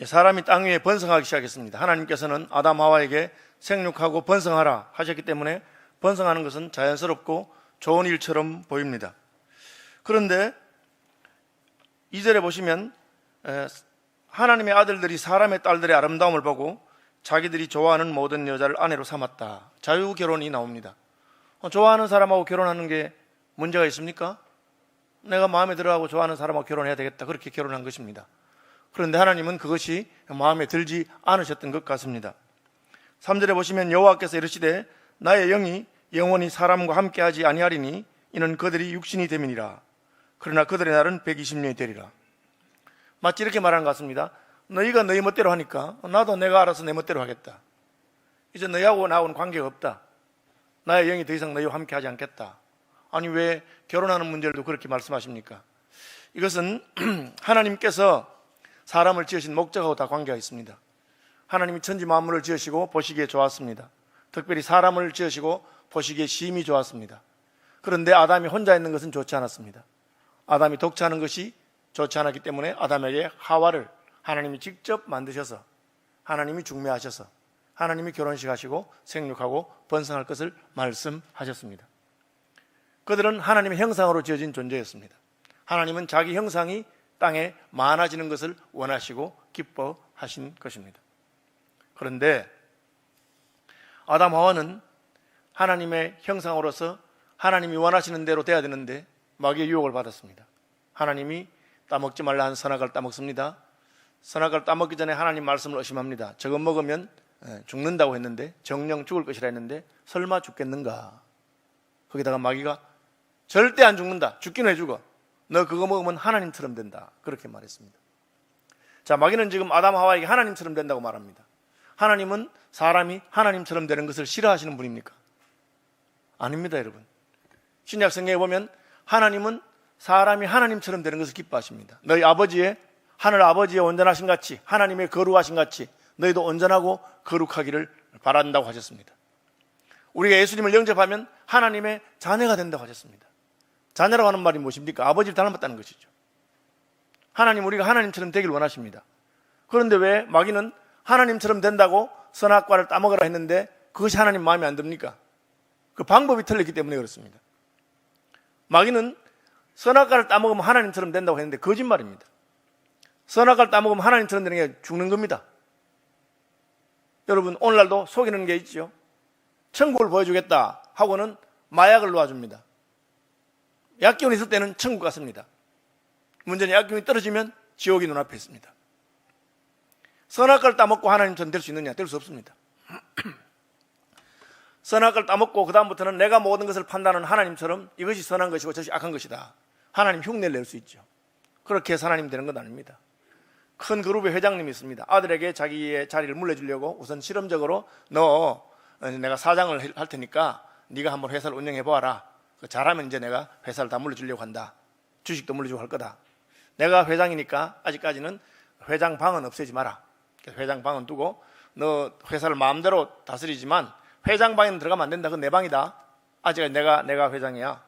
사람이 땅 위에 번성하기 시작했습니다. 하나님께서는 아담 하와에게 생육하고 번성하라 하셨기 때문에 번성하는 것은 자연스럽고 좋은 일처럼 보입니다. 그런데 2절에 보시면 하나님의 아들들이 사람의 딸들의 아름다움을 보고 자기들이 좋아하는 모든 여자를 아내로 삼았다. 자유결혼이 나옵니다. 좋아하는 사람하고 결혼하는 게 문제가 있습니까? 내가 마음에 들어하고 좋아하는 사람하고 결혼해야 되겠다, 그렇게 결혼한 것입니다. 그런데 하나님은 그것이 마음에 들지 않으셨던 것 같습니다. 3절에 보시면 여호와께서 이르시되 나의 영이 영원히 사람과 함께하지 아니하리니 이는 그들이 육신이 됨이니라. 그러나 그들의 날은 120년이 되리라. 마치 이렇게 말하는 것 같습니다. 너희가 너희 멋대로 하니까 나도 내가 알아서 내 멋대로 하겠다. 이제 너희하고 나하고는 관계가 없다. 나의 영이 더 이상 너희와 함께하지 않겠다. 아니, 왜 결혼하는 문제를 그렇게 말씀하십니까? 이것은 하나님께서 사람을 지으신 목적하고 다 관계가 있습니다. 하나님이 천지 만물을 지으시고 보시기에 좋았습니다. 특별히 사람을 지으시고 보시기에 심히 좋았습니다. 그런데 아담이 혼자 있는 것은 좋지 않았습니다. 아담이 독차하는 것이 좋지 않았기 때문에 아담에게 하와를 하나님이 직접 만드셔서, 하나님이 중매하셔서 하나님이 결혼식 하시고 생육하고 번성할 것을 말씀하셨습니다. 그들은 하나님의 형상으로 지어진 존재였습니다. 하나님은 자기 형상이 땅에 많아지는 것을 원하시고 기뻐하신 것입니다. 그런데 아담 하와는 하나님의 형상으로서 하나님이 원하시는 대로 돼야 되는데 마귀의 유혹을 받았습니다. 하나님이 따먹지 말라 한 선악과를 따먹습니다. 선악과를 따먹기 전에 하나님 말씀을 의심합니다. 저거 먹으면 죽는다고 했는데, 정령 죽을 것이라 했는데 설마 죽겠는가? 거기다가 마귀가 절대 안 죽는다, 죽긴 왜 죽어? 너 그거 먹으면 하나님처럼 된다, 그렇게 말했습니다. 자, 마귀는 지금 아담 하와에게 하나님처럼 된다고 말합니다. 하나님은 사람이 하나님처럼 되는 것을 싫어하시는 분입니까? 아닙니다, 여러분. 신약 성경에 보면 하나님은 사람이 하나님처럼 되는 것을 기뻐하십니다. 너희 아버지의, 하늘 아버지의 온전하신 같이, 하나님의 거룩하신 같이 너희도 온전하고 거룩하기를 바란다고 하셨습니다. 우리가 예수님을 영접하면 하나님의 자녀가 된다고 하셨습니다. 자녀라고 하는 말이 무엇입니까? 아버지를 닮았다는 것이죠. 하나님, 우리가 하나님처럼 되길 원하십니다. 그런데 왜 마귀는 하나님처럼 된다고 선악과를 따먹으라 했는데 그것이 하나님 마음에 안 듭니까? 그 방법이 틀렸기 때문에 그렇습니다. 마귀는 선악과를 따먹으면 하나님처럼 된다고 했는데 거짓말입니다. 선악과를 따먹으면 하나님처럼 되는 게 죽는 겁니다. 여러분, 오늘날도 속이는 게 있죠. 천국을 보여주겠다 하고는 마약을 놓아줍니다. 약기운이 있을 때는 천국 같습니다. 문제는 약기운이 떨어지면 지옥이 눈앞에 있습니다. 선악과를 따먹고 하나님처럼 될 수 있느냐? 될 수 없습니다. 선악과를 따먹고 그 다음부터는 내가 모든 것을 판단하는 하나님처럼 이것이 선한 것이고 저것이 악한 것이다, 하나님 흉내를 낼 수 있죠. 그렇게 해서 하나님 되는 건 아닙니다. 큰 그룹의 회장님이 있습니다. 아들에게 자기의 자리를 물려주려고 우선 실험적으로 너 내가 사장을 할 테니까 네가 한번 회사를 운영해 보아라. 잘하면 이제 내가 회사를 다 물려주려고 한다. 주식도 물려주고 할 거다. 내가 회장이니까 아직까지는 회장 방은 없애지 마라. 회장 방은 두고 너 회사를 마음대로 다스리지만 회장 방에는 들어가면 안 된다. 그건 내 방이다. 아직 내가 회장이야.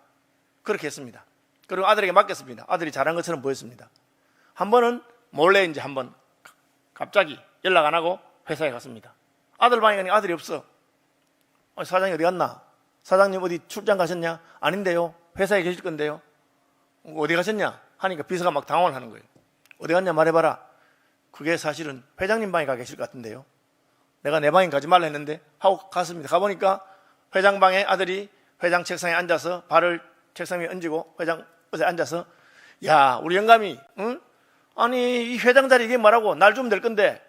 그렇게 했습니다. 그리고 아들에게 맡겼습니다. 아들이 잘한 것처럼 보였습니다. 한 번은 몰래 이제 한번 갑자기 연락 안 하고 회사에 갔습니다. 아들 방에 가니 아들이 없어. 사장이 어디 갔나? 사장님 어디 출장 가셨냐? 아닌데요, 회사에 계실 건데요. 어디 가셨냐? 하니까 비서가 막 당황을 하는 거예요. 어디 갔냐 말해봐라. 그게 사실은 회장님 방에 가 계실 것 같은데요. 내가 내 방에 가지 말라 했는데 하고 갔습니다. 가보니까 회장 방에 아들이 회장 책상에 앉아서 발을 책상 위에 얹고 회장 옷에 앉아서, 야, 우리 영감이, 응? 아니, 이 회장 자리 이게 뭐라고? 날 주면 될 건데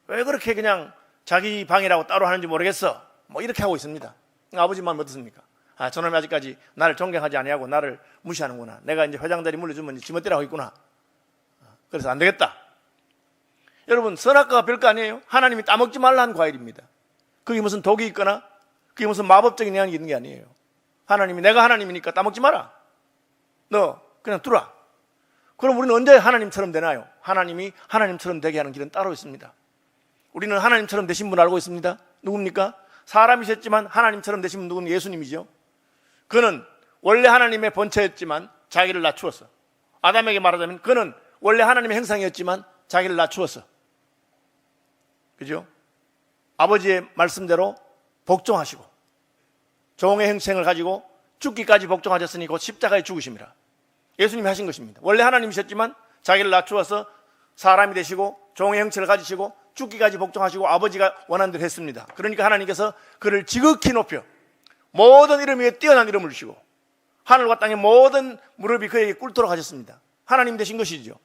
왜 그렇게 그냥 자기 방이라고 따로 하는지 모르겠어. 뭐 이렇게 하고 있습니다. 아버지 마음 어떻습니까? 아, 저놈이 아직까지 나를 존경하지 아니하고 나를 무시하는구나. 내가 이제 회장 자리 물려주면 지멋대로 하고 있구나. 그래서 안 되겠다. 여러분, 선악과가 별거 아니에요. 하나님이 따먹지 말라 한 과일입니다. 그게 무슨 독이 있거나 그게 무슨 마법적인 영향이 있는 게 아니에요. 하나님이, 내가 하나님이니까 따먹지 마라. 너 그냥 두라. 그럼 우리는 언제 하나님처럼 되나요? 하나님이 하나님처럼 되게 하는 길은 따로 있습니다. 우리는 하나님처럼 되신 분 알고 있습니다. 누굽니까? 사람이셨지만 하나님처럼 되신 분 누구는 예수님이죠. 그는 원래 하나님의 본체였지만 자기를 낮추었어. 아담에게 말하자면 그는 원래 하나님의 형상이었지만 자기를 낮추었어. 그죠? 아버지의 말씀대로 복종하시고 종의 형생을 가지고 죽기까지 복종하셨으니 곧 십자가에 죽으심이라. 예수님이 하신 것입니다. 원래 하나님이셨지만 자기를 낮추어서 사람이 되시고 종의 형체를 가지시고 죽기까지 복종하시고 아버지가 원하는 대로 했습니다. 그러니까 하나님께서 그를 지극히 높여 모든 이름 위에 뛰어난 이름을 주시고 하늘과 땅의 모든 무릎이 그에게 꿇도록 하셨습니다. 하나님 되신 것이죠.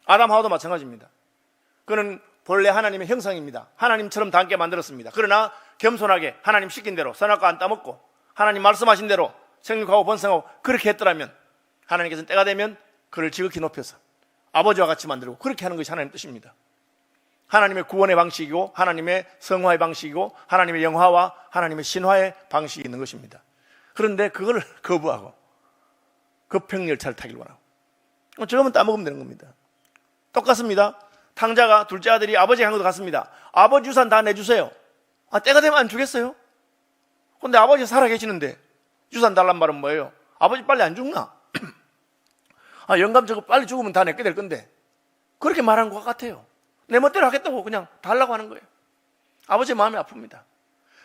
아담 하와도 마찬가지입니다. 그는 본래 하나님의 형상입니다. 하나님처럼 닮게 만들었습니다. 그러나 겸손하게 하나님 시킨 대로 선악과 안 따먹고 하나님 말씀하신 대로 생육하고 번성하고 그렇게 했더라면 하나님께서는 때가 되면 그를 지극히 높여서 아버지와 같이 만들고 그렇게 하는 것이 하나님의 뜻입니다. 하나님의 구원의 방식이고 하나님의 성화의 방식이고 하나님의 영화와 하나님의 신화의 방식이 있는 것입니다. 그런데 그걸 거부하고 급행열차를 타길 원하고 저거면 따먹으면 되는 겁니다. 똑같습니다. 탕자가 둘째 아들이 아버지의 향도 같습니다. 아버지 유산 다 내주세요. 때가 되면 안 주겠어요? 근데 아버지 살아계시는데 유산 달란 말은 뭐예요? 아버지 빨리 안 죽나? 영감 저거 빨리 죽으면 다 내게 될 건데 그렇게 말한 것 같아요. 내 멋대로 하겠다고 그냥 달라고 하는 거예요. 아버지의 마음이 아픕니다.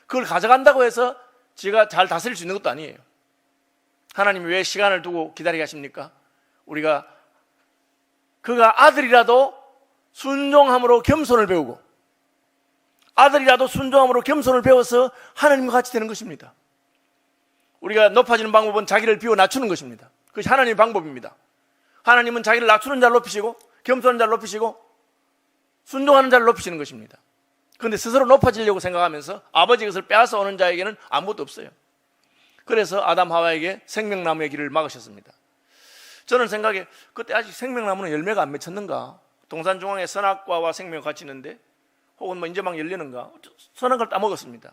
그걸 가져간다고 해서 지가 잘 다스릴 수 있는 것도 아니에요. 하나님이 왜 시간을 두고 기다리게 하십니까? 우리가 그가 아들이라도 순종함으로 겸손을 배우고 아들이라도 순종함으로 겸손을 배워서 하나님과 같이 되는 것입니다. 우리가 높아지는 방법은 자기를 비워 낮추는 것입니다. 그것이 하나님의 방법입니다. 하나님은 자기를 낮추는 자를 높이시고 겸손한 자를 높이시고 순종하는 자를 높이시는 것입니다. 그런데 스스로 높아지려고 생각하면서 아버지 것을 빼앗아 오는 자에게는 아무것도 없어요. 그래서 아담 하와에게 생명나무의 길을 막으셨습니다. 저는 생각에 그때 아직 생명나무는 열매가 안 맺혔는가? 동산 중앙에 선악과와 생명이 같이 있는데 혹은 뭐 이제 막 열리는가? 선악과를 따먹었습니다.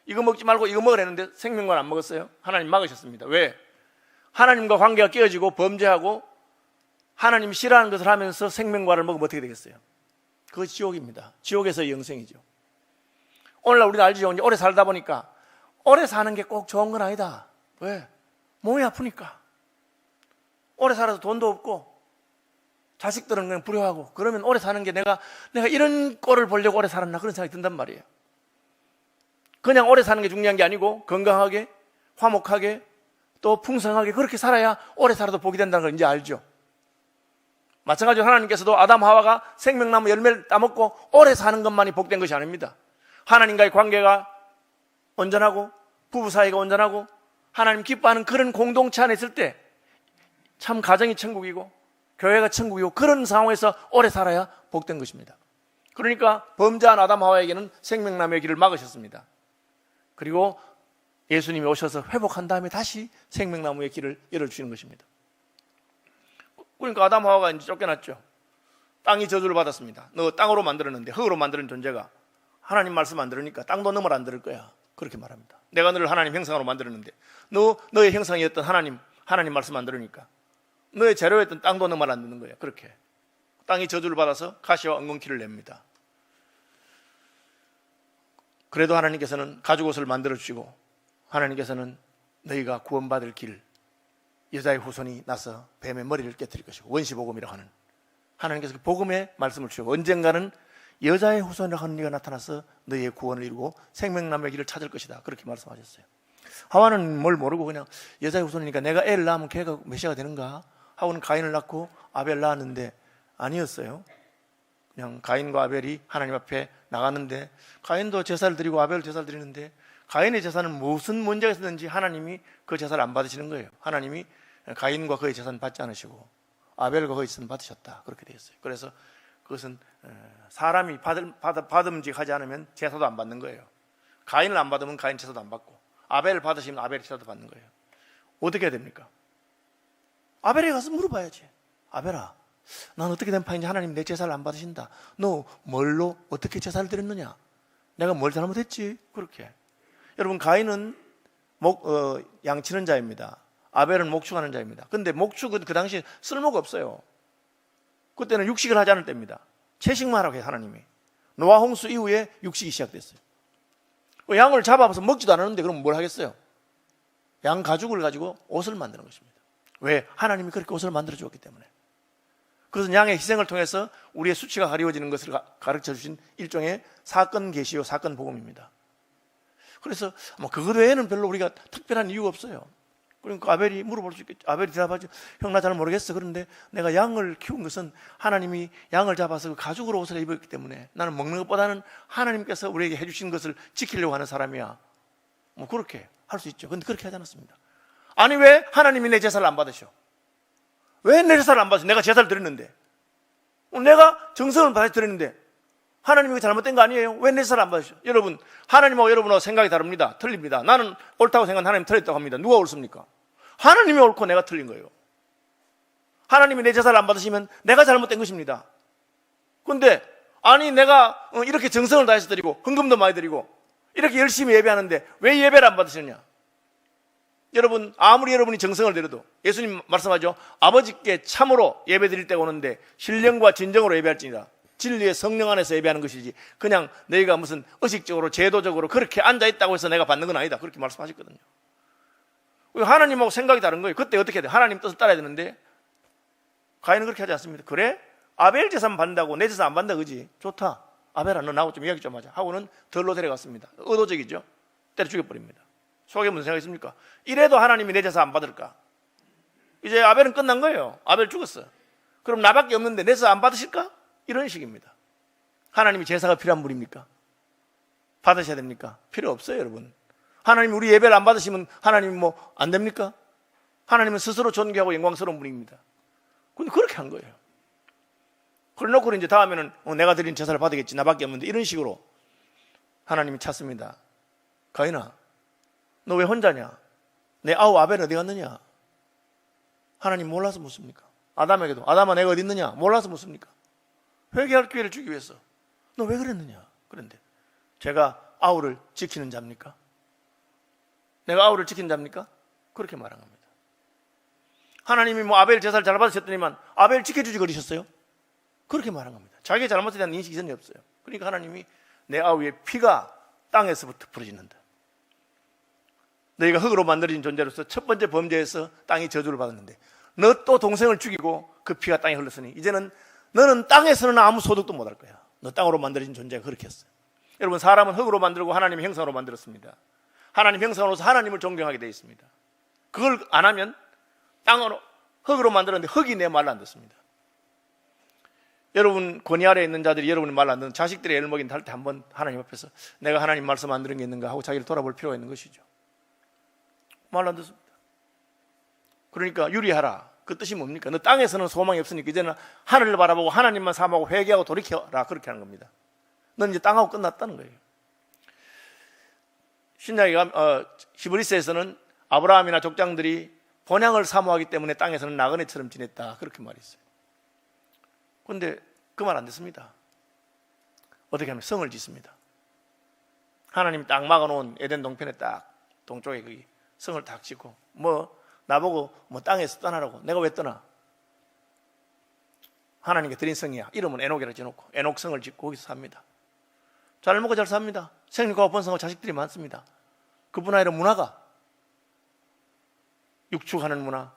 이거 먹지 말고 이거 먹으라 했는데 생명과는 안 먹었어요. 하나님 막으셨습니다. 왜? 하나님과 관계가 깨어지고 범죄하고 하나님이 싫어하는 것을 하면서 생명과를 먹으면 어떻게 되겠어요? 그것이 지옥입니다. 지옥에서의 영생이죠. 오늘날 우리는 알죠. 이제 오래 살다 보니까 오래 사는 게 꼭 좋은 건 아니다. 왜? 몸이 아프니까. 오래 살아서 돈도 없고 자식들은 그냥 불효하고 그러면 오래 사는 게 내가 이런 꼴을 보려고 오래 살았나 그런 생각이 든단 말이에요. 그냥 오래 사는 게 중요한 게 아니고 건강하게 화목하게 또 풍성하게 그렇게 살아야 오래 살아도 복이 된다는 걸 이제 알죠. 마찬가지로 하나님께서도 아담 하와가 생명나무 열매를 따먹고 오래 사는 것만이 복된 것이 아닙니다. 하나님과의 관계가 온전하고 부부 사이가 온전하고 하나님 기뻐하는 그런 공동체 안에 있을 때 참 가정이 천국이고 교회가 천국이고 그런 상황에서 오래 살아야 복된 것입니다. 그러니까 범죄한 아담 하와에게는 생명나무의 길을 막으셨습니다. 그리고 예수님이 오셔서 회복한 다음에 다시 생명나무의 길을 열어주시는 것입니다. 그러니까 아담 하와가 이제 쫓겨났죠. 땅이 저주를 받았습니다. 너 땅으로 만들었는데 흙으로 만드는 존재가 하나님 말씀 안 들으니까 땅도 너 말 안 들을 거야. 그렇게 말합니다. 내가 너를 하나님 형상으로 만들었는데 너의 형상이었던 하나님 말씀 안 들으니까 너의 재료였던 땅도 너 말 안 듣는 거야. 그렇게 땅이 저주를 받아서 가시와 엉겅퀴를 냅니다. 그래도 하나님께서는 가죽옷을 만들어주시고 하나님께서는 너희가 구원받을 길 여자의 후손이 나서 뱀의 머리를 깨뜨릴 것이고 원시복음이라고 하는 하나님께서 그 복음의 말씀을 주시고 언젠가는 여자의 후손이라고 하는 이가 나타나서 너희의 구원을 이루고 생명나무의 길을 찾을 것이다. 그렇게 말씀하셨어요. 하와는 뭘 모르고 그냥 여자의 후손이니까 내가 애를 낳으면 걔가 메시아가 되는가 하고는 가인을 낳고 아벨 낳았는데 아니었어요. 그냥 가인과 아벨이 하나님 앞에 나갔는데 가인도 제사를 드리고 아벨도 제사를 드리는데 가인의 제사는 무슨 문제가 있었는지 하나님이 그 제사를 안 받으시는 거예요. 하나님이 가인과 그의 제사는 받지 않으시고 아벨과 그의 제사는 받으셨다. 그렇게 되었어요. 그래서 그것은 사람이 받음직하지 않으면 제사도 안 받는 거예요. 가인을 안 받으면 가인 제사도 안 받고 아벨을 받으시면 아벨 제사도 받는 거예요. 어떻게 해야 됩니까? 아벨에 가서 물어봐야지. 아벨아, 난 어떻게 된 판인지 하나님 내 제사를 안 받으신다. 너 뭘로 어떻게 제사를 드렸느냐? 내가 뭘 잘못했지? 그렇게. 여러분 가인은 양치는 자입니다. 아벨은 목축하는 자입니다. 근데 목축은 그 당시에 쓸모가 없어요. 그때는 육식을 하지 않을 때입니다. 채식만 하라고 해요. 하나님이. 노아 홍수 이후에 육식이 시작됐어요. 양을 잡아서 먹지도 않았는데 그럼 뭘 하겠어요? 양 가죽을 가지고 옷을 만드는 것입니다. 왜? 하나님이 그렇게 옷을 만들어 주었기 때문에. 그것은 양의 희생을 통해서 우리의 수치가 가리워지는 것을 가르쳐 주신 일종의 사건 계시요 사건 복음입니다. 그래서 그것 외에는 별로 우리가 특별한 이유가 없어요. 그러니까 아벨이 물어볼 수 있겠죠. 아벨이 대답하죠. 형, 나 잘 모르겠어. 그런데 내가 양을 키운 것은 하나님이 양을 잡아서 그 가죽으로 옷을 입었기 때문에 나는 먹는 것보다는 하나님께서 우리에게 해주신 것을 지키려고 하는 사람이야. 그렇게 할 수 있죠. 근데 그렇게 하지 않았습니다. 아니, 왜 하나님이 내 제사를 안 받으셔? 왜 내 제사를 안 받으셔? 내가 제사를 드렸는데, 내가 정성을 받아 드렸는데 하나님이 잘못된 거 아니에요? 왜 내 제사를 안 받으셔? 여러분, 하나님하고 여러분하고 생각이 다릅니다. 틀립니다. 나는 옳다고 생각하는 하나님 틀렸다고 합니다. 누가 옳습니까? 하나님이 옳고 내가 틀린 거예요. 하나님이 내 제사를 안 받으시면 내가 잘못된 것입니다. 그런데 아니, 내가 이렇게 정성을 다해서 드리고 헌금도 많이 드리고 이렇게 열심히 예배하는데 왜 예배를 안 받으셨냐? 여러분, 아무리 여러분이 정성을 들여도 예수님 말씀하죠. 아버지께 참으로 예배 드릴 때가 오는데 신령과 진정으로 예배할지니라. 진리의 성령 안에서 예배하는 것이지 그냥 너희가 무슨 의식적으로 제도적으로 그렇게 앉아있다고 해서 내가 받는 건 아니다. 그렇게 말씀하셨거든요. 하나님하고 생각이 다른 거예요. 그때 어떻게 해야 돼? 하나님 뜻을 따라야 되는데 가인은 그렇게 하지 않습니다. 그래? 아벨 제사만 받는다고 내 제사 안 받는다 그지? 좋다. 아벨아, 너 나하고 좀 이야기 좀 하자 하고는 덜로 데려갔습니다. 의도적이죠. 때려 죽여버립니다. 속에 무슨 생각이 있습니까? 이래도 하나님이 내 제사 안 받을까? 이제 아벨은 끝난 거예요. 아벨 죽었어. 그럼 나밖에 없는데 내 제사 안 받으실까? 이런 식입니다. 하나님이 제사가 필요한 분입니까? 받으셔야 됩니까? 필요 없어요, 여러분. 하나님이 우리 예배를 안 받으시면 하나님이 안 됩니까? 하나님은 스스로 존귀하고 영광스러운 분입니다. 근데 그렇게 한 거예요. 그래 놓고 이제 다음에는 내가 드린 제사를 받으겠지, 나밖에 없는데, 이런 식으로 하나님이 찾습니다. 가인아, 너 왜 혼자냐? 내 아우 아벨은 어디 갔느냐? 하나님 몰라서 묻습니까? 아담에게도, 아담아 내가 어디 있느냐? 몰라서 묻습니까? 회개할 기회를 주기 위해서. 너 왜 그랬느냐? 그런데 제가 아우를 지키는 자입니까? 내가 아우를 지키는 자입니까? 그렇게 말한 겁니다. 하나님이 아벨 제사를 잘 받으셨더니만 아벨 지켜주지 그러셨어요? 그렇게 말한 겁니다. 자기의 잘못에 대한 인식이 전혀 없어요. 그러니까 하나님이 내 아우의 피가 땅에서부터 부러지는다. 너희가 흙으로 만들어진 존재로서 첫 번째 범죄에서 땅이 저주를 받았는데 너 또 동생을 죽이고 그 피가 땅에 흘렀으니 이제는 너는 땅에서는 아무 소득도 못할 거야. 너 땅으로 만들어진 존재가 그렇게 했어요. 여러분, 사람은 흙으로 만들고 하나님의 형상으로 만들었습니다. 하나님 형상으로서 하나님을 존경하게 되어 있습니다. 그걸 안 하면 땅으로, 흙으로 만들었는데 흙이 내 말을 안 듣습니다. 여러분 권위 아래에 있는 자들이 여러분의 말을 안 듣는 자식들의 애를 먹인다 할 때 한번 하나님 앞에서 내가 하나님 말씀 안 들은 게 있는가 하고 자기를 돌아볼 필요가 있는 것이죠. 말 안 듣습니다. 그러니까 유리하라. 그 뜻이 뭡니까? 너 땅에서는 소망이 없으니까 이제는 하늘을 바라보고 하나님만 사모하고 회개하고 돌이켜라. 그렇게 하는 겁니다. 넌 이제 땅하고 끝났다는 거예요. 신약에 히브리서에서는 아브라함이나 족장들이 본향을 사모하기 때문에 땅에서는 나그네처럼 지냈다. 그렇게 말했어요. 그런데 그 말 안 됐습니다. 어떻게 하면 성을 짓습니다. 하나님이 딱 막아놓은 에덴 동편에 딱 동쪽에 거기 성을 딱 짓고 나보고 땅에서 떠나라고. 내가 왜 떠나? 하나님께 드린 성이야. 이름은 에녹이라 지어놓고 에녹성을 짓고 거기서 삽니다. 잘 먹고 잘 삽니다. 생육하고 번성하고 자식들이 많습니다. 그뿐 아니라 문화가 육축하는 문화.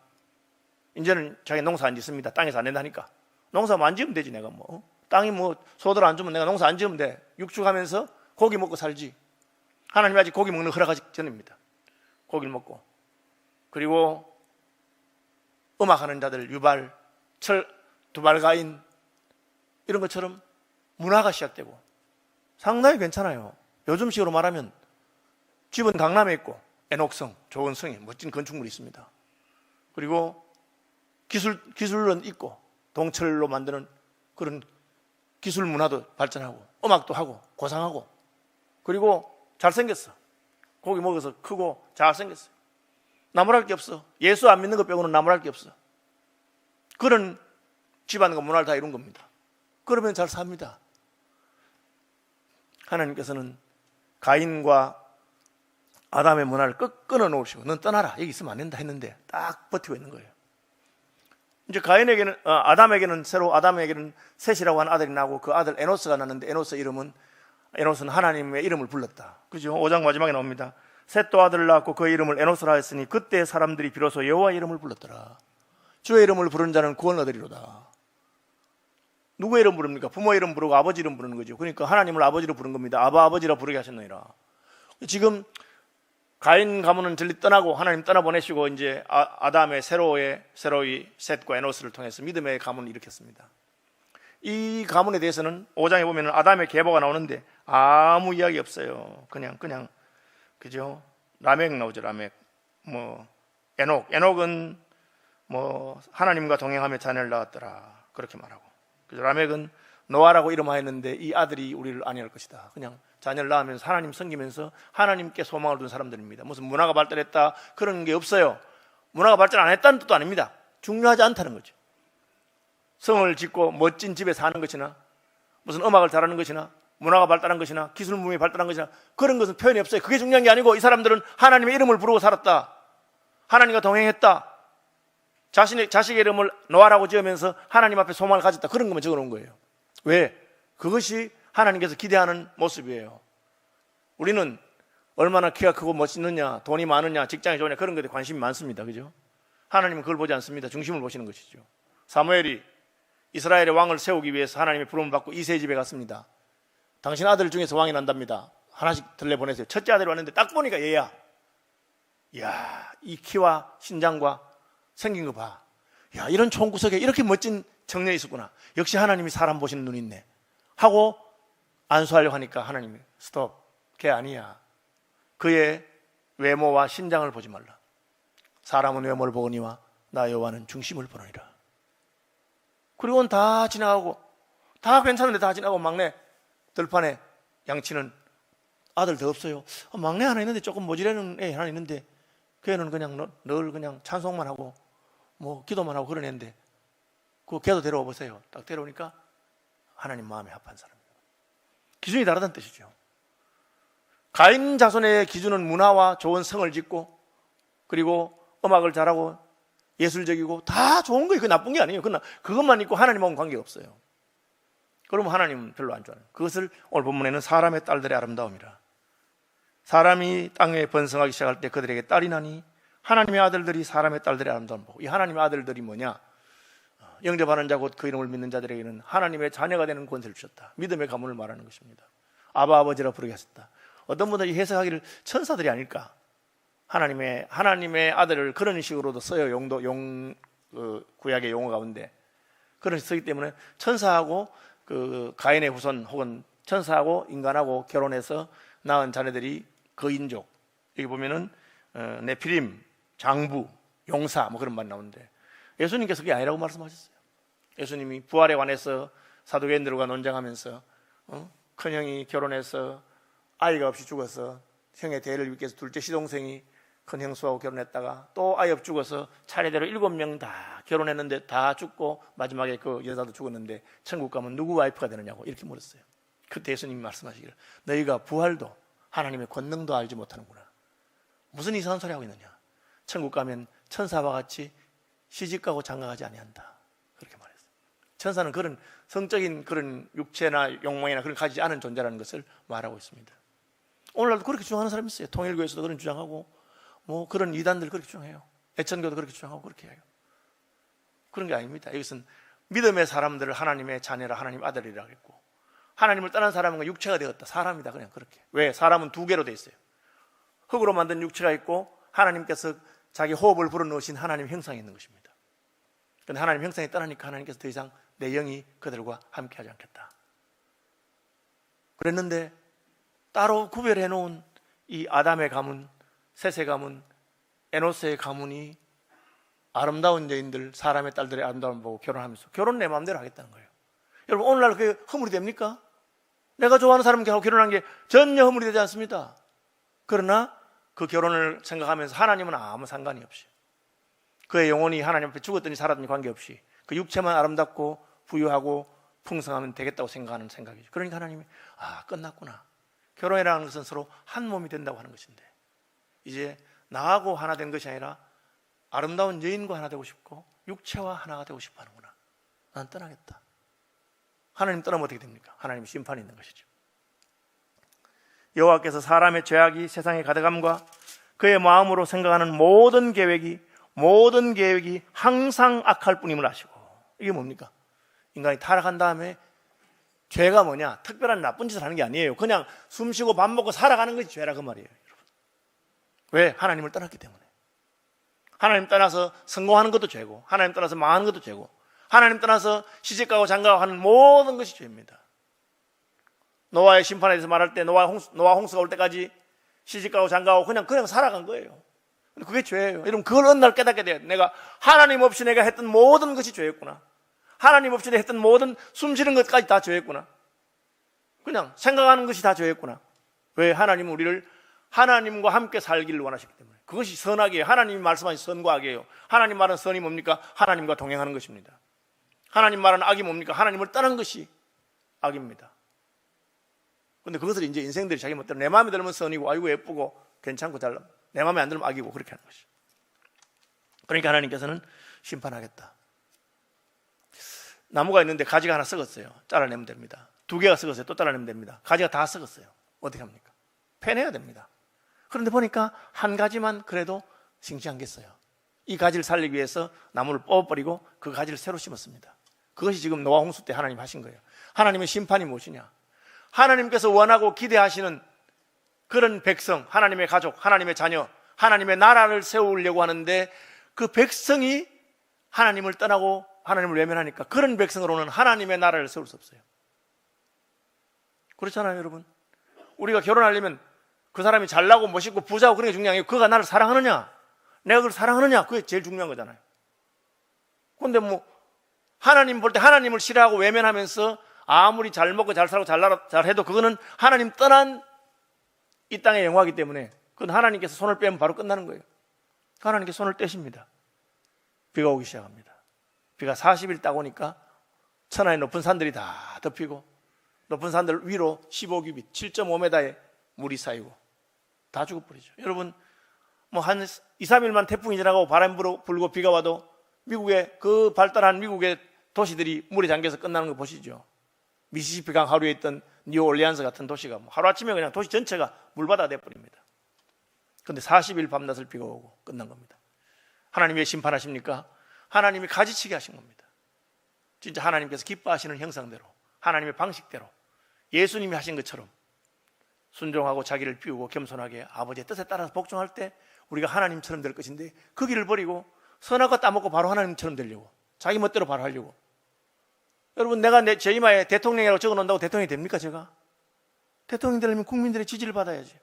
이제는 자기 농사 안 짓습니다. 땅에서 안 된다니까. 농사만 안 지으면 되지. 내가 땅이 소들 안 주면 내가 농사 안 지으면 돼. 육축하면서 고기 먹고 살지. 하나님이 아직 고기 먹는 허락하기 전입니다. 고기를 먹고. 그리고 음악하는 자들 유발, 두발가인 이런 것처럼 문화가 시작되고 상당히 괜찮아요. 요즘식으로 말하면 집은 강남에 있고 에녹성, 좋은 성이 멋진 건축물이 있습니다. 그리고 기술은 있고 동철로 만드는 그런 기술 문화도 발전하고 음악도 하고 고상하고 그리고 잘생겼어. 고기 먹어서 크고 잘생겼어. 나무랄 게 없어. 예수 안 믿는 것 빼고는 나무랄 게 없어. 그런 집안과 문화를 다 이룬 겁니다. 그러면 잘 삽니다. 하나님께서는 가인과 아담의 문화를 끊어놓으시고 넌 떠나라. 여기 있으면 안 된다 했는데 딱 버티고 있는 거예요. 이제 아담에게는 셋이라고 하는 아들이 나고 그 아들 에노스가 났는데 에노스는 하나님의 이름을 불렀다. 그죠? 5장 마지막에 나옵니다. 셋도 아들을 낳고 그 이름을 에노스라 했으니 그때 사람들이 비로소 여호와 이름을 불렀더라. 주의 이름을 부른 자는 구원을 얻으리로다. 누구 이름 부릅니까? 부모 이름 부르고 아버지 이름 부르는 거죠. 그러니까 하나님을 아버지로 부른 겁니다. 아바 아버지라 부르게 하셨느니라. 지금 가인 가문은 전리 떠나고 하나님 떠나보내시고 이제 아담의 세로이 셋과 에노스를 통해서 믿음의 가문을 일으켰습니다. 이 가문에 대해서는 5장에 보면 아담의 계보가 나오는데 아무 이야기 없어요. 그냥 그죠? 라멕 나오죠. 라멕. 에녹은 하나님과 동행하며 자녀를 낳았더라. 그렇게 말하고. 그래서 라멕은 노아라고 이름하였는데 이 아들이 우리를 안위할 것이다. 그냥 자녀를 낳으면서 하나님 섬기면서 하나님께 소망을 둔 사람들입니다. 무슨 문화가 발달했다 그런 게 없어요. 문화가 발달 안 했다는 뜻도 아닙니다. 중요하지 않다는 거죠. 성을 짓고 멋진 집에 사는 것이나 무슨 음악을 잘하는 것이나 문화가 발달한 것이나 기술 문명이 발달한 것이나 그런 것은 표현이 없어요. 그게 중요한 게 아니고 이 사람들은 하나님의 이름을 부르고 살았다. 하나님과 동행했다. 자식의 이름을 노아라고 지으면서 하나님 앞에 소망을 가졌다. 그런 것만 적어놓은 거예요. 왜? 그것이 하나님께서 기대하는 모습이에요. 우리는 얼마나 키가 크고 멋있느냐, 돈이 많으냐, 직장이 좋으냐 그런 것에 관심이 많습니다. 그죠? 하나님은 그걸 보지 않습니다. 중심을 보시는 것이죠. 사무엘이 이스라엘의 왕을 세우기 위해서 하나님의 부름을 받고 이새의 집에 갔습니다. 당신 아들 중에서 왕이 난답니다. 하나씩 들려보내세요. 첫째 아들이 왔는데 딱 보니까 얘야. 이야, 이 키와 신장과 생긴 거 봐. 야, 이런 총구석에 이렇게 멋진 청년이 있었구나. 역시 하나님이 사람 보시는 눈이 있네 하고 안수하려고 하니까 하나님이 스톱, 걔 아니야. 그의 외모와 신장을 보지 말라. 사람은 외모를 보거니와 나 여호와는 중심을 보느니라. 그리고는 다 지나가고 다 괜찮은데 다 지나가고 막내 들판에 양치는 아들 더 없어요. 막내 하나 있는데 조금 모질라는 애 하나 있는데 그 애는 그냥 늘 그냥 찬송만 하고 기도만 하고 그런 애인데 그 걔도 데려와 보세요. 딱 데려오니까 하나님 마음에 합한 사람입니다. 기준이 다르다는 뜻이죠. 가인 자손의 기준은 문화와 좋은 성을 짓고 그리고 음악을 잘하고 예술적이고 다 좋은 거예요. 그게 나쁜 게 아니에요. 그러나 그것만 있고 하나님하고는 관계가 없어요. 그러면 하나님은 별로 안 좋아해요. 그것을 오늘 본문에는 사람의 딸들의 아름다움이라. 사람이 땅에 번성하기 시작할 때 그들에게 딸이 나니 하나님의 아들들이 사람의 딸들의 아름다움을 보고, 이 하나님의 아들들이 뭐냐? 영접하는 자 곧 그 이름을 믿는 자들에게는 하나님의 자녀가 되는 권세를 주셨다. 믿음의 가문을 말하는 것입니다. 아바 아버지라 부르게 하셨다. 어떤 분들이 해석하기를 천사들이 아닐까? 하나님의 아들을 그런 식으로도 써요. 구약의 용어 가운데 그런 식으로 쓰기 때문에 천사하고 그 가인의 후손 혹은 천사하고 인간하고 결혼해서 낳은 자녀들이 그 인족, 여기 보면은 네피림, 장부, 용사 그런 말이 나오는데 예수님께서 그게 아니라고 말씀하셨어요. 예수님이 부활에 관해서 사두개인들과 논쟁하면서 큰형이 결혼해서 아이가 없이 죽어서 형의 대를 위해서 둘째 시동생이 큰 형수하고 결혼했다가 또 아이 없이 죽어서 차례대로 7명 다 결혼했는데 다 죽고 마지막에 그 여자도 죽었는데 천국 가면 누구 와이프가 되느냐고 이렇게 물었어요. 그때 예수님이 말씀하시기를 너희가 부활도 하나님의 권능도 알지 못하는구나. 무슨 이상한 소리 하고 있느냐. 천국 가면 천사와 같이 시집가고 장가가지 아니한다. 그렇게 말했어요. 천사는 그런 성적인 그런 육체나 욕망이나 그런 가지지 않은 존재라는 것을 말하고 있습니다. 오늘날도 그렇게 주장하는 사람이 있어요. 통일교에서도 그런 주장하고 그런 이단들 그렇게 주장해요. 애천교도 그렇게 주장하고 그렇게 해요. 그런 게 아닙니다. 이것은 믿음의 사람들을 하나님의 자녀라 하나님 아들이라고 했고 하나님을 떠난 사람은 육체가 되었다. 사람이다. 그냥 그렇게. 왜? 사람은 두 개로 돼 있어요. 흙으로 만든 육체가 있고 하나님께서 자기 호흡을 불어넣으신 하나님 형상이 있는 것입니다. 그런데 하나님 형상이 떠나니까 하나님께서 더 이상 내 영이 그들과 함께하지 않겠다. 그랬는데 따로 구별해 놓은 이 아담의 가문, 셋의 가문, 에노스의 가문이 아름다운 여인들, 사람의 딸들의 아름다움을 보고 결혼하면서 결혼 내 마음대로 하겠다는 거예요. 여러분 오늘날 그게 허물이 됩니까? 내가 좋아하는 사람하고 결혼한 게 전혀 허물이 되지 않습니다. 그러나 그 결혼을 생각하면서 하나님은 아무 상관이 없이 그의 영혼이 하나님 앞에 죽었더니 살았더니 관계없이 그 육체만 아름답고 부유하고 풍성하면 되겠다고 생각하는 생각이죠. 그러니까 하나님이 끝났구나. 결혼이라는 것은 서로 한 몸이 된다고 하는 것인데 이제 나하고 하나 된 것이 아니라 아름다운 여인과 하나 되고 싶고 육체와 하나가 되고 싶어 하는구나. 난 떠나겠다. 하나님 떠나면 어떻게 됩니까? 하나님 심판이 있는 것이죠. 여호와께서 사람의 죄악이 세상에 가득함과 그의 마음으로 생각하는 모든 계획이 항상 악할 뿐임을 아시고, 이게 뭡니까? 인간이 타락한 다음에 죄가 뭐냐? 특별한 나쁜 짓을 하는 게 아니에요. 그냥 숨 쉬고 밥 먹고 살아가는 것이 죄라 그 말이에요, 여러분. 왜? 하나님을 떠났기 때문에. 하나님 떠나서 성공하는 것도 죄고, 하나님 떠나서 망하는 것도 죄고, 하나님 떠나서 시집가고 장가가고 하는 모든 것이 죄입니다. 노아의 심판에 대해서 말할 때 노아 홍수가 올 때까지 시집가고 장가가고 그냥 살아간 거예요. 근데 그게 죄예요. 여러분, 그걸 어느 날 깨닫게 돼요. 내가 하나님 없이 내가 했던 모든 것이 죄였구나. 하나님 없이 내가 했던 모든 숨 쉬는 것까지 다 죄였구나. 그냥 생각하는 것이 다 죄였구나. 왜? 하나님은 우리를 하나님과 함께 살기를 원하셨기 때문에. 그것이 선악이에요. 하나님이 말씀하신 선과 악이에요. 하나님 말은 선이 뭡니까? 하나님과 동행하는 것입니다. 하나님 말은 악이 뭡니까? 하나님을 떠난 것이 악입니다. 근데 그것을 이제 인생들이 자기 멋대로 내 마음에 들면 선이고, 아이고 예쁘고 괜찮고 잘, 내 마음에 안 들면 악이고 그렇게 하는 것이. 그러니까 하나님께서는 심판하겠다. 나무가 있는데 가지가 하나 썩었어요. 잘라내면 됩니다. 2개가 썩었어요. 또 잘라내면 됩니다. 가지가 다 썩었어요. 어떻게 합니까? 패내야 됩니다. 그런데 보니까 한 가지만 그래도 싱싱하겠어요. 이 가지를 살리기 위해서 나무를 뽑아버리고 그 가지를 새로 심었습니다. 그것이 지금 노아 홍수 때 하나님 하신 거예요. 하나님의 심판이 무엇이냐? 하나님께서 원하고 기대하시는 그런 백성, 하나님의 가족, 하나님의 자녀, 하나님의 나라를 세우려고 하는데 그 백성이 하나님을 떠나고 하나님을 외면하니까 그런 백성으로는 하나님의 나라를 세울 수 없어요. 그렇잖아요, 여러분. 우리가 결혼하려면 그 사람이 잘나고 멋있고 부자고 그런 게 중요한 게 아니고 그가 나를 사랑하느냐, 내가 그걸 사랑하느냐, 그게 제일 중요한 거잖아요. 그런데 뭐 하나님 볼 때 하나님을 싫어하고 외면하면서 아무리 잘 먹고 잘 살고 잘 해도 그거는 하나님 떠난 이 땅의 영화이기 때문에 그건 하나님께서 손을 빼면 바로 끝나는 거예요. 하나님께서 손을 떼십니다. 비가 오기 시작합니다. 비가 40일 따고 오니까 천하의 높은 산들이 다 덮이고 높은 산들 위로 15규빗 7.5m의 물이 쌓이고 다 죽어버리죠. 여러분, 뭐 한 2, 3일만 태풍이 지나가고 바람 불고 비가 와도 미국의 그 발달한 미국의 도시들이 물에 잠겨서 끝나는 거 보시죠. 미시시피강 하류에 있던 뉴올리안스 같은 도시가 뭐 하루아침에 그냥 도시 전체가 물바다가 돼버립니다. 그런데 40일 밤낮을 비가 오고 끝난 겁니다. 하나님이 왜 심판하십니까? 하나님이 가지치게 하신 겁니다. 진짜 하나님께서 기뻐하시는 형상대로, 하나님의 방식대로 예수님이 하신 것처럼 순종하고 자기를 비우고 겸손하게 아버지의 뜻에 따라서 복종할 때 우리가 하나님처럼 될 것인데 그 길을 버리고 선악과 따먹고 바로 하나님처럼 되려고 자기 멋대로 바로 하려고. 여러분, 내가 제 이마에 대통령이라고 적어놓는다고 대통령이 됩니까? 제가 대통령이 되려면 국민들의 지지를 받아야지.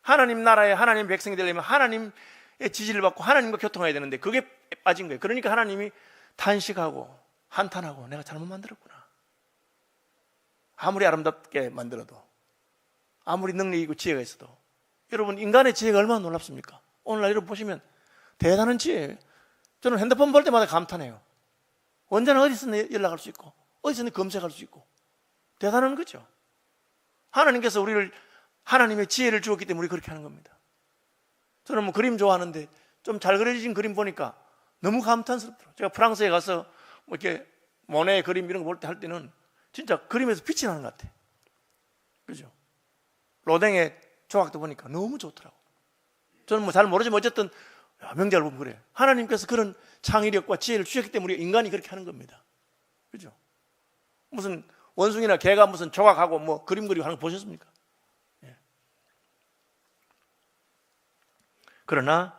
하나님 나라에 하나님 백성이 되려면 하나님의 지지를 받고 하나님과 교통해야 되는데 그게 빠진 거예요. 그러니까 하나님이 탄식하고 한탄하고 내가 잘못 만들었구나. 아무리 아름답게 만들어도, 아무리 능력이 있고 지혜가 있어도, 여러분, 인간의 지혜가 얼마나 놀랍습니까? 오늘날 여러분 보시면 대단한 지혜예요. 저는 핸드폰 볼 때마다 감탄해요. 언제나 어디서든 연락할 수 있고 어디서든 검색할 수 있고 대단한 거죠. 하나님께서 우리를 하나님의 지혜를 주었기 때문에 우리 그렇게 하는 겁니다. 저는 뭐 그림 좋아하는데 좀 잘 그려진 그림 보니까 너무 감탄스럽더라고요. 제가 프랑스에 가서 뭐 이렇게 모네 그림 이런 거 볼 때 할 때는 진짜 그림에서 빛이 나는 것 같아. 그죠? 로댕의 조각도 보니까 너무 좋더라고. 저는 뭐 잘 모르지만 어쨌든 명작을 보면 그래요. 하나님께서 그런 창의력과 지혜를 주셨기 때문에 인간이 그렇게 하는 겁니다. 그죠? 무슨 원숭이나 개가 무슨 조각하고 뭐 그림 그리고 하는 거 보셨습니까? 예. 그러나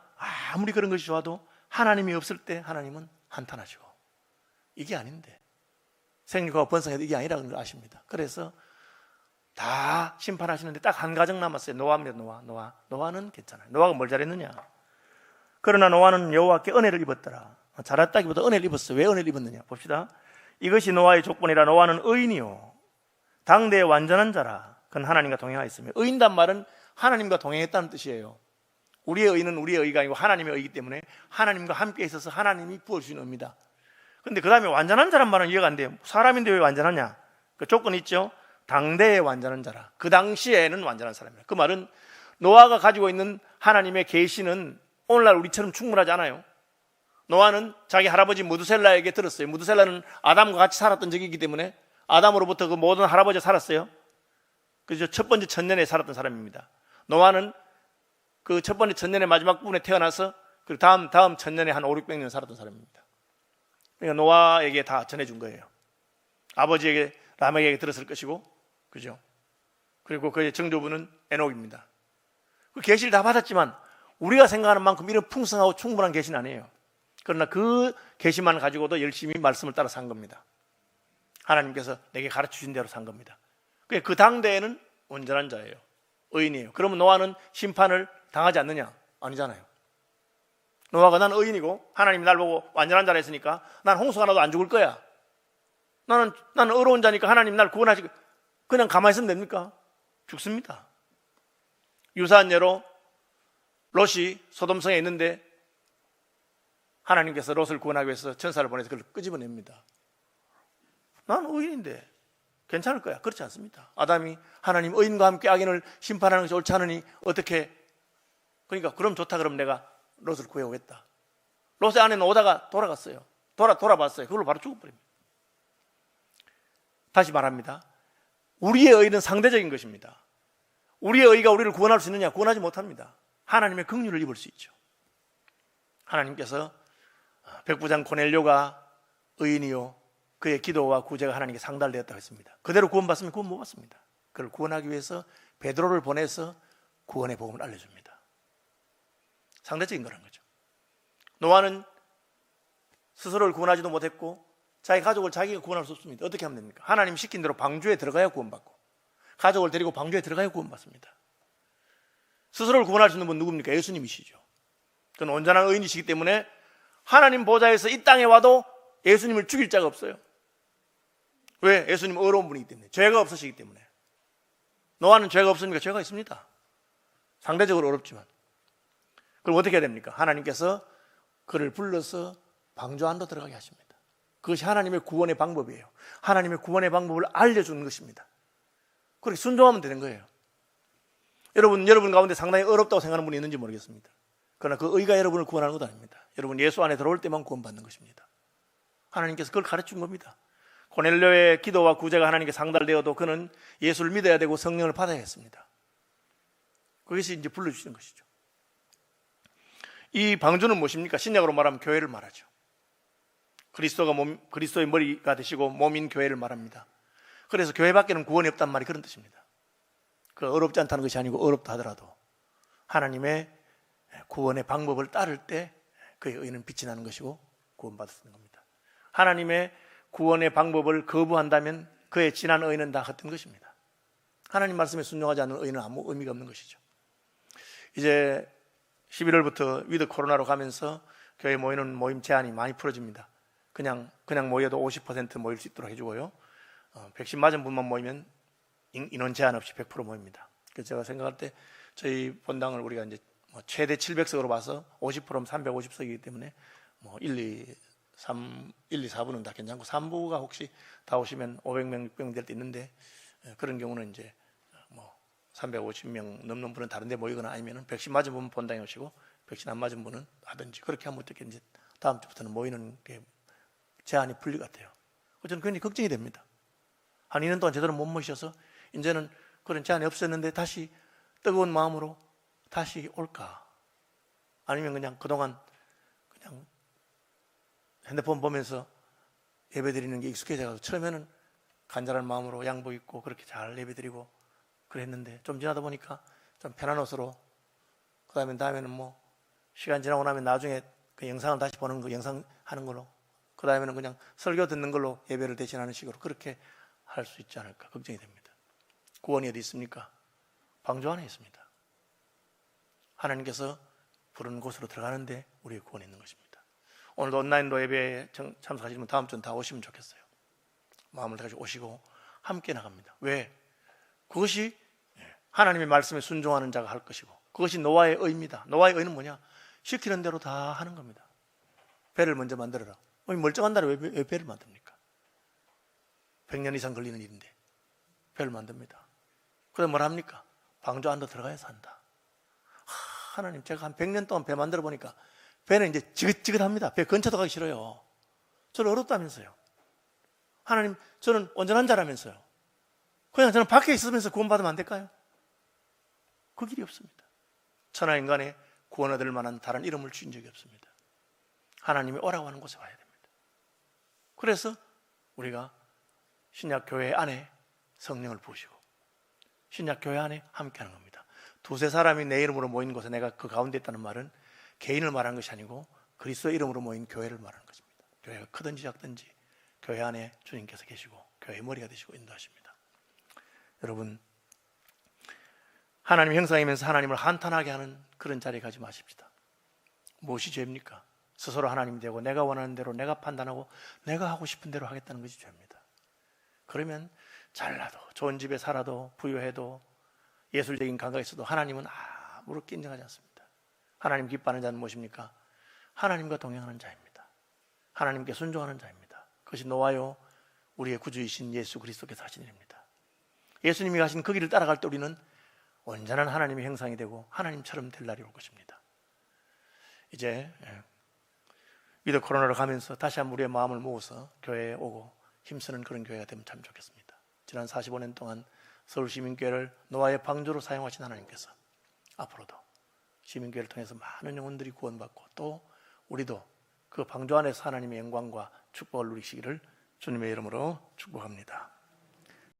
아무리 그런 것이 좋아도 하나님이 없을 때 하나님은 한탄하시고 이게 아닌데 생육하고 번성해도 이게 아니라는 걸 아십니다. 그래서 다 심판하시는데 딱 한 가정 남았어요. 노아입니다. 노아는 괜찮아요. 노아가 뭘 잘했느냐? 그러나 노아는 여호와께 은혜를 입었더라. 잘했다기보다 은혜를 입었어요. 왜 은혜를 입었느냐? 봅시다. 이것이 노아의 조건이라. 노아는 의인이요 당대의 완전한 자라. 그는 하나님과 동행하였으며. 의인단 말은 하나님과 동행했다는 뜻이에요. 우리의 의는 우리의 의가 아니고 하나님의 의이기 때문에 하나님과 함께 있어서 하나님이 부어주시는 의입니다. 그런데 그 다음에 완전한 자란 말은 이해가 안 돼요. 사람인데 왜 완전하냐? 그 조건이 있죠. 당대의 완전한 자라. 그 당시에는 완전한 사람이라. 그 말은 노아가 가지고 있는 하나님의 계시는 오늘날 우리처럼 충분하지 않아요. 노아는 자기 할아버지 무드셀라에게 들었어요. 무드셀라는 아담과 같이 살았던 적이 있기 때문에 아담으로부터 그 모든 할아버지가 살았어요. 그래서 첫 번째 천년에 살았던 사람입니다. 노아는 그 첫 번째 천년의 마지막 부분에 태어나서 그 다음 천년에 한 500~600년 살았던 사람입니다. 그러니까 노아에게 다 전해준 거예요. 아버지에게 라멕에게 들었을 것이고, 그죠? 그리고 그의 정조부는 에녹입니다. 그 계시를 다 받았지만 우리가 생각하는 만큼 이런 풍성하고 충분한 계시는 아니에요. 그러나 그 계시만 가지고도 열심히 말씀을 따라 산 겁니다. 하나님께서 내게 가르치신 대로 산 겁니다. 그 당대에는 온전한 자예요. 의인이에요. 그러면 노아는 심판을 당하지 않느냐? 아니잖아요. 노아가 난 의인이고 하나님이 날 보고 완전한 자라 했으니까 난 홍수가 나도 안 죽을 거야. 나는 어려운 자니까 하나님 날 구원하시고, 그냥 가만히 있으면 됩니까? 죽습니다. 유사한 예로 롯이 소돔성에 있는데 하나님께서 롯을 구원하기 위해서 천사를 보내서 그걸 끄집어냅니다. 난 의인인데 괜찮을 거야. 그렇지 않습니다. 아담이 하나님 의인과 함께 악인을 심판하는 것이 옳지 않으니 어떻게, 그러니까 그럼 좋다, 그럼 내가 롯을 구해오겠다. 롯의 아내는 오다가 돌아갔어요. 돌아봤어요. 그걸로 바로 죽어버립니다. 다시 말합니다. 우리의 의는 상대적인 것입니다. 우리의 의가 우리를 구원할 수 있느냐? 구원하지 못합니다. 하나님의 긍휼을 입을 수 있죠. 하나님께서 백부장 고넬료가 의인이요 그의 기도와 구제가 하나님께 상달되었다고 했습니다. 그대로 구원받으면 구원 못 받습니다. 그를 구원하기 위해서 베드로를 보내서 구원의 복음을 알려줍니다. 상대적인 거란 거죠. 노아는 스스로를 구원하지도 못했고 자기 가족을 자기가 구원할 수 없습니다. 어떻게 하면 됩니까? 하나님 시킨 대로 방주에 들어가야 구원받고, 가족을 데리고 방주에 들어가야 구원받습니다. 스스로를 구원할 수 있는 분 누굽니까? 예수님이시죠. 그는 온전한 의인이시기 때문에 하나님 보좌에서 이 땅에 와도 예수님을 죽일 자가 없어요. 왜? 예수님은 어려운 분이기 때문에, 죄가 없으시기 때문에. 노아는 죄가 없습니까? 죄가 있습니다. 상대적으로 어렵지만. 그럼 어떻게 해야 됩니까? 하나님께서 그를 불러서 방주 안으로 들어가게 하십니다. 그것이 하나님의 구원의 방법이에요. 하나님의 구원의 방법을 알려주는 것입니다. 그렇게 순종하면 되는 거예요. 여러분 가운데 상당히 어렵다고 생각하는 분이 있는지 모르겠습니다. 그러나 그 의가 여러분을 구원하는 것도 아닙니다. 여러분 예수 안에 들어올 때만 구원받는 것입니다. 하나님께서 그걸 가르친 겁니다. 고넬료의 기도와 구제가 하나님께 상달되어도 그는 예수를 믿어야 되고 성령을 받아야 했습니다. 그것이 이제 불러주시는 것이죠. 이 방주는 무엇입니까? 신약으로 말하면 교회를 말하죠. 그리스도의 머리가 되시고 몸인 교회를 말합니다. 그래서 교회밖에는 구원이 없단 말이 그런 뜻입니다. 그 어렵지 않다는 것이 아니고 어렵다 하더라도 하나님의 구원의 방법을 따를 때 그의 의는 빛이 나는 것이고 구원받을 수 있는 겁니다. 하나님의 구원의 방법을 거부한다면 그의 지난 의는 다 헛된 것입니다. 하나님 말씀에 순종하지 않는 의는 아무 의미가 없는 것이죠. 이제 11월부터 위드 코로나로 가면서 교회 모이는 모임 제한이 많이 풀어집니다. 그냥 모여도 50% 모일 수 있도록 해주고요. 백신 맞은 분만 모이면 인원 제한 없이 100% 모입니다. 그래서 제가 생각할 때 저희 본당을 우리가 이제 최대 700석으로 봐서 50%면 350석이기 때문에 1, 2, 4부는 다 괜찮고 3부가 혹시 다 오시면 500명, 600명 될 때 있는데 그런 경우는 이제 350명 넘는 분은 다른 데 모이거나 아니면 백신 맞은 분은 본당에 오시고 백신 안 맞은 분은 하든지 그렇게 하면 어떻게 이제 다음 주부터는 모이는 게 제한이 풀릴 것 같아요. 저는 굉장히 걱정이 됩니다. 한 2년 동안 제대로 못 모셔서 이제는 그런 제한이 없었는데 다시 뜨거운 마음으로 다시 올까? 아니면 그냥 그동안 그냥 핸드폰 보면서 예배 드리는 게 익숙해져서 처음에는 간절한 마음으로 양복 입고 그렇게 잘 예배 드리고 그랬는데 좀 지나다 보니까 좀 편한 옷으로 다음에는 시간 지나고 나면 나중에 그 영상을 다시 보는 거 영상 하는 걸로 그 다음에는 그냥 설교 듣는 걸로 예배를 대신하는 식으로 그렇게 할 수 있지 않을까 걱정이 됩니다. 구원이 어디 있습니까? 방주 안에 있습니다. 하나님께서 부르는 곳으로 들어가는데 우리의 구원이 있는 것입니다. 오늘도 온라인으로 예배에 참석하시면 다음 주는 다 오시면 좋겠어요. 마음을 다시 오시고 함께 나갑니다. 왜? 그것이 하나님의 말씀에 순종하는 자가 할 것이고 그것이 노아의 의입니다. 노아의 의는 뭐냐? 시키는 대로 다 하는 겁니다. 배를 먼저 만들어라. 멀쩡한 날에 왜 배를 만듭니까? 100년 이상 걸리는 일인데 배를 만듭니다. 그래서 뭘 합니까? 방주 안으로 들어가야 산다. 하나님, 제가 한 100년 동안 배 만들어 보니까 배는 이제 지긋지긋합니다. 배 근처도 가기 싫어요. 저는 어렵다면서요. 하나님, 저는 온전한 자라면서요. 그냥 저는 밖에 있으면서 구원받으면 안 될까요? 그 길이 없습니다. 천하 인간에 구원 얻을 만한 다른 이름을 주신 적이 없습니다. 하나님이 오라고 하는 곳에 와야 됩니다. 그래서 우리가 신약 교회 안에 성령을 부으시고 신약 교회 안에 함께하는 겁니다. 두세 사람이 내 이름으로 모인 곳에 내가 그 가운데 있다는 말은 개인을 말하는 것이 아니고 그리스도의 이름으로 모인 교회를 말하는 것입니다. 교회가 크든지 작든지 교회 안에 주님께서 계시고 교회의 머리가 되시고 인도하십니다. 여러분, 하나님 형상이면서 하나님을 한탄하게 하는 그런 자리에 가지 마십시다. 무엇이 죄입니까? 스스로 하나님이 되고 내가 원하는 대로 내가 판단하고 내가 하고 싶은 대로 하겠다는 것이 죄입니다. 그러면 잘나도 좋은 집에 살아도 부유해도 예술적인 감각이 있어도 하나님은 아무렇게 인정하지 않습니다. 하나님 기뻐하는 자는 무엇입니까? 하나님과 동행하는 자입니다. 하나님께 순종하는 자입니다. 그것이 노아요 우리의 구주이신 예수 그리스도께서 하신 일입니다. 예수님이 가신 그 길을 따라갈 때 우리는 온전한 하나님의 형상이 되고 하나님처럼 될 날이 올 것입니다. 이제 위드 코로나를 가면서 다시 한번 우리의 마음을 모아서 교회에 오고 힘쓰는 그런 교회가 되면 참 좋겠습니다. 지난 45년 동안 서울시민교회를 노아의 방주로 사용하신 하나님께서 앞으로도 시민교회를 통해서 많은 영혼들이 구원받고 또 우리도 그 방주 안에서 하나님의 영광과 축복을 누리시기를 주님의 이름으로 축복합니다.